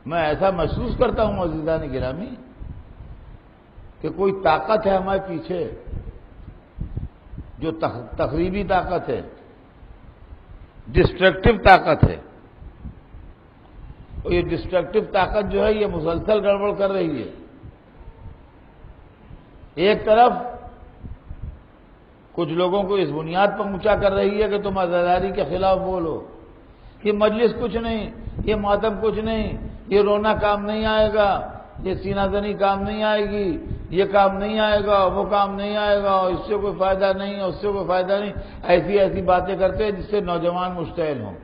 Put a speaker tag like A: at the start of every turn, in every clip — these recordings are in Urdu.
A: میں ایسا محسوس کرتا ہوں عزیزان گرامی کہ کوئی طاقت ہے ہمارے پیچھے جو تخریبی طاقت ہے، ڈسٹرکٹیو طاقت ہے، اور یہ ڈسٹرکٹیو طاقت جو ہے یہ مسلسل گڑبڑ کر رہی ہے۔ ایک طرف کچھ لوگوں کو اس بنیاد پر اونچا کر رہی ہے کہ تم عزاداری کے خلاف بولو، یہ مجلس کچھ نہیں، یہ ماتم کچھ نہیں، یہ رونا کام نہیں آئے گا، یہ سینہ زنی کام نہیں آئے گی، یہ کام نہیں آئے گا، وہ کام نہیں آئے گا، اور اس سے کوئی فائدہ نہیں، اس سے کوئی فائدہ نہیں، ایسی باتیں کرتے ہیں جس سے نوجوان مشتعل ہوں۔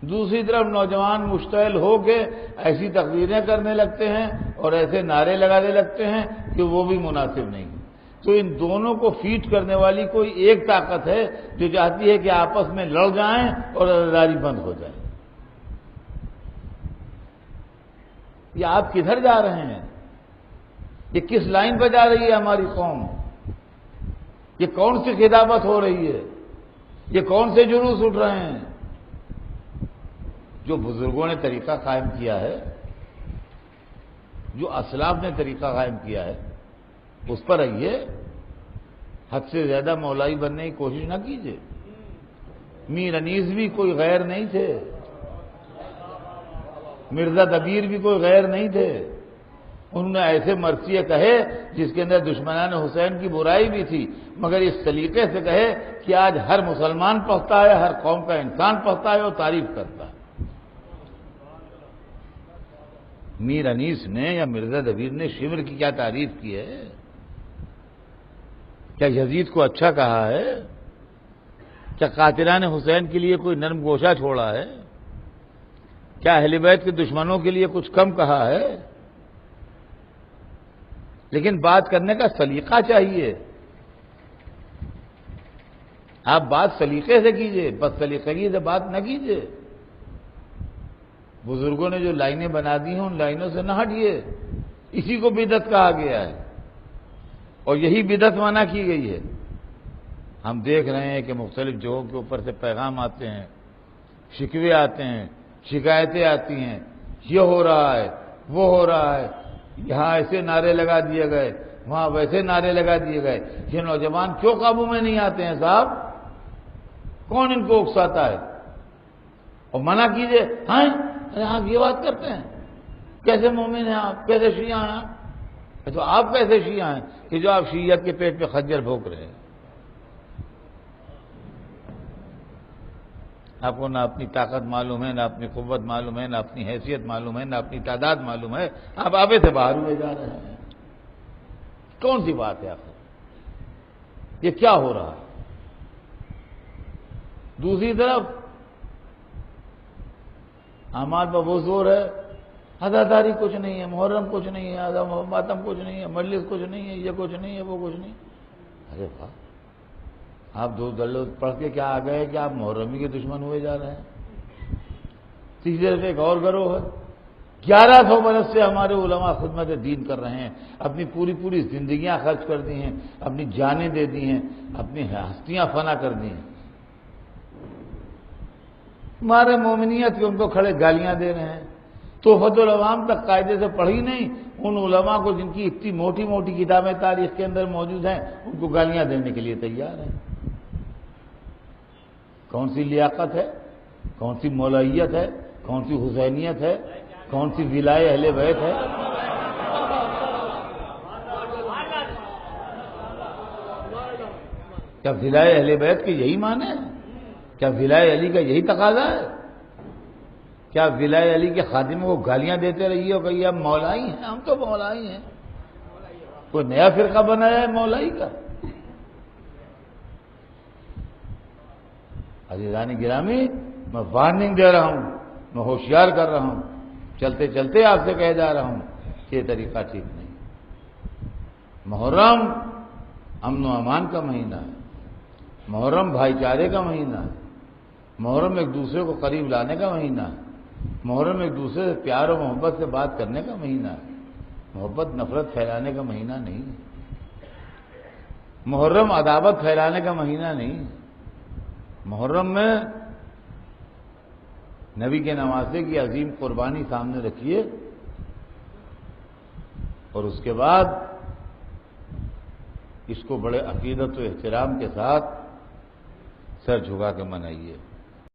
A: دوسری طرف نوجوان مشتعل ہو کے ایسی تقریریں کرنے لگتے ہیں اور ایسے نعرے لگانے لگتے ہیں کہ وہ بھی مناسب نہیں۔ تو ان دونوں کو فیٹ کرنے والی کوئی ایک طاقت ہے جو چاہتی ہے کہ آپس میں لڑ جائیں اور عزاداری بند ہو جائے۔ یہ آپ کدھر جا رہے ہیں؟ یہ کس لائن پہ جا رہی ہے ہماری قوم؟ یہ کون سی خطابت ہو رہی ہے؟ یہ کون سے جلوس اٹھ رہے ہیں؟ جو بزرگوں نے طریقہ قائم کیا ہے، جو اسلاف نے طریقہ قائم کیا ہے، اس پر رہیے، حد سے زیادہ مولائی بننے کی کوشش نہ کیجیے۔ میر انیس بھی کوئی غیر نہیں تھے، مرزا دبیر بھی کوئی غیر نہیں تھے، انہوں نے ایسے مرثیے کہے جس کے اندر دشمنان حسین کی برائی بھی تھی، مگر اس طریقے سے کہے کہ آج ہر مسلمان پڑھتا ہے، ہر قوم کا انسان پڑھتا ہے اور تعریف کرتا ہے۔ میر انیس نے یا مرزا دبیر نے شمر کی کیا تعریف کی ہے؟ کیا یزید کو اچھا کہا ہے؟ کیا قاتلان حسین کے لیے کوئی نرم گوشہ چھوڑا ہے؟ کیا اہل بیت کے دشمنوں کے لیے کچھ کم کہا ہے؟ لیکن بات کرنے کا سلیقہ چاہیے، آپ بات سلیقے سے کیجئے، بس سلیقگی سے بات نہ کیجئے۔ بزرگوں نے جو لائنیں بنا دی ہیں ان لائنوں سے نہ ہٹیے، اسی کو بدعت کہا گیا ہے اور یہی بدعت منع کی گئی ہے۔ ہم دیکھ رہے ہیں کہ مختلف جگہوں کے اوپر سے پیغام آتے ہیں، شکوے آتے ہیں، شکایتیں آتی ہیں، یہ ہو رہا ہے، وہ ہو رہا ہے، یہاں ایسے نعرے لگا دیے گئے، وہاں ویسے نعرے لگا دیے گئے۔ یہ نوجوان کیوں قابو میں نہیں آتے ہیں صاحب؟ کون ان کو اکساتا ہے؟ اور منع کیجئے، ہاں آپ یہ بات کرتے ہیں، کیسے مومن ہیں آپ، کیسے شیعہ ہیں آپ؟ تو آپ کیسے شیعہ ہیں کہ جو آپ شیعیت کے پیٹ پہ خنجر بھونک رہے ہیں؟ آپ کو نہ اپنی طاقت معلوم ہے، نہ اپنی قوت معلوم ہے، نہ اپنی حیثیت معلوم ہے، نہ اپنی تعداد معلوم ہے، آپ آبے سے باہر ہوئے جا رہے ہیں۔ کون سی بات ہے آخر؟ یہ کیا ہو رہا ہے؟ دوسری طرف اعمال پر وہ زور ہے، عزاداری کچھ نہیں ہے، محرم کچھ نہیں ہے، ماتم کچھ نہیں ہے، مجلس کچھ نہیں ہے، یہ کچھ نہیں ہے، وہ کچھ نہیں۔ ارے واہ، آپ دو دلوں پڑھ کے کیا آ گئے کہ آپ محرمی کے دشمن ہوئے جا رہے ہیں؟ تیسری طرف ایک اور گروہ ہے، 1100 برس سے ہمارے علماء خدمت دین کر رہے ہیں، اپنی پوری زندگیاں خرچ کر دی ہیں، اپنی جانیں دے دی ہیں، اپنی ہستیاں فنا کر دی ہیں، ہمارے مومنیت کے ان کو کھڑے گالیاں دے رہے ہیں۔ تحفۃ العوام تک قاعدے سے پڑھی نہیں، ان علماء کو جن کی اتنی موٹی موٹی کتابیں تاریخ کے اندر موجود ہیں ان کو گالیاں دینے کے لیے تیار ہیں۔ کون سی لیاقت ہے؟ کون سی مولائیت ہے؟ کون سی حسینیت ہے؟ کون سی ولایہ اہل بیت ہے؟ کیا ولایہ اہل بیت کے یہی معنی ہے؟ کیا ولایہ علی کا یہی تقاضا ہے؟ کیا ولایہ علی کے خادموں کو گالیاں دیتے رہیے اور کہیے ہم مولائی ہیں؟ ہم تو مولائی ہیں۔ کوئی نیا فرقہ بنایا ہے مولائی کا؟ عزیزان گرامی، میں وارننگ دے رہا ہوں، میں ہوشیار کر رہا ہوں، چلتے چلتے آپ سے کہہ جا رہا ہوں کہ یہ طریقہ ٹھیک نہیں۔ محرم امن و امان کا مہینہ ہے، محرم بھائی چارے کا مہینہ ہے، محرم ایک دوسرے کو قریب لانے کا مہینہ ہے، محرم ایک دوسرے سے پیار و محبت سے بات کرنے کا مہینہ ہے، محبت نفرت پھیلانے کا مہینہ نہیں ہے، محرم عداوت پھیلانے کا مہینہ نہیں ہے، محرم میں نبی کے نواسے کی عظیم قربانی سامنے رکھیے اور اس کے بعد اس کو بڑے عقیدت و احترام کے ساتھ سر جھکا کے منائیے۔